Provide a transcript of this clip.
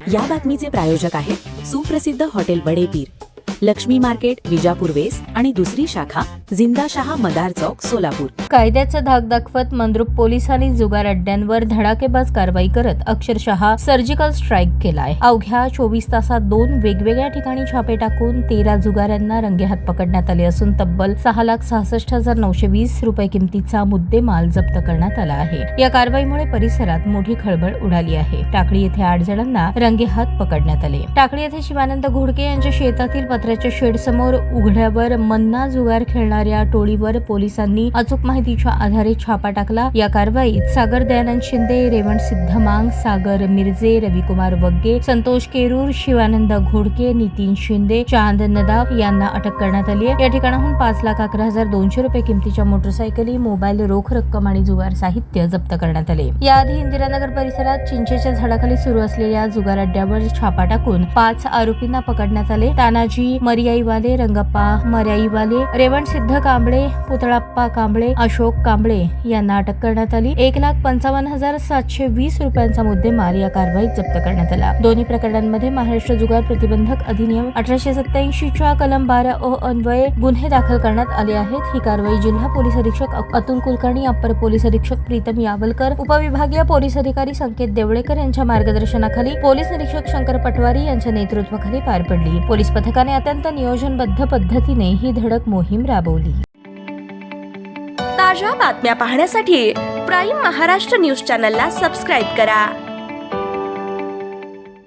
या बातमीचे प्रायोजक आहेत सुप्रसिद्ध hotel Badepir, Lakshmi market, Vijapur west आणि दुसरी शाखा जिंदाशहा मदार चौक, सोलापूर। कायद्याचा धाक दाखवत मंद्रुप पोलिसांनी जुगार अड्ड्यांवर धडाकेबाज कारवाई करत अक्षरशः सर्जिकल स्ट्राईक केलाय। अवघ्या 24 तासात 2 वेगवेगळ्या ठिकाणी छापे टाकून 13 जुगाऱ्यांना रंगेहात पकडण्यात आले असून तब्बल 6,66,920 रुपये किमतीचा मुद्देमाल जप्त करण्यात आला आहे। या कारवाईमुळे परिसरात मोठी खळबळ उडाली आहे। टाकळी येथे 8 जणांना रंगेहात पकडण्यात आले। टाकळी येथे शिवानंद घोडके यांच्या शेतातील पत्र्याच्या शेड समोर उघड्यावर मन्ना जुगार खेळणाऱ्या टोळीवर पोलिसांनी अचूक माहितीच्या आधारे छापा टाकला। या कारवाईत सागर दयानंद शिंदे, रेवण सिद्धमांग, सागर मिर्जे, रविकुमार वग्गे, संतोष केरूर, शिवानंद घोडके, नितीन शिंदे, चांद नदाब यांना अटक करण्यात आली आहे। या ठिकाणाहून 5,11,200 रुपये किमतीच्या मोटरसायकली, मोबाईल, रोख रक्कम आणि जुगार साहित्य जप्त करण्यात आले। याआधी इंदिरानगर परिसरात चिंचेच्या झाडाखाली सुरू असलेल्या जुगार अड्ड्यावर छापा टाकून 5 आरोपींना पकडण्यात आले। तानाजी मर्याईवाले, रंगप्पा मर्याईवाले, रेवण सिद्ध कांबळे, पुतळाप्पा कांबळे, अशोक कांबळे यांना अटक करण्यात आली। 1,55,720 रुपयांचा मुद्देमाल या कारवाईत जप्त करण्यात आला। दोन्ही प्रकरणांमध्ये महाराष्ट्र जुगार प्रतिबंधक अधिनियम 1887 च्या कलम 12 अन्वये गुन्हे दाखल करण्यात आले आहेत। ही कारवाई जिल्हा पोलीस अधीक्षक अतुल कुलकर्णी, अप्पर पोलीस अधीक्षक प्रीतम यावलकर, उपविभागीय पोलीस अधिकारी संकेत देवळेकर यांच्या मार्गदर्शनाखाली पोलीस निरीक्षक शंकर पटवारी यांच्या नेतृत्वाखाली पार पडली। पोलीस पथकाने अत्यंत नियोजनबद्ध पद्धतीने ही धडक मोहीम राबवली। ताज्या बातम्या पाहण्यासाठी प्राईम महाराष्ट्र न्यूज चॅनलला सबस्क्राईब करा।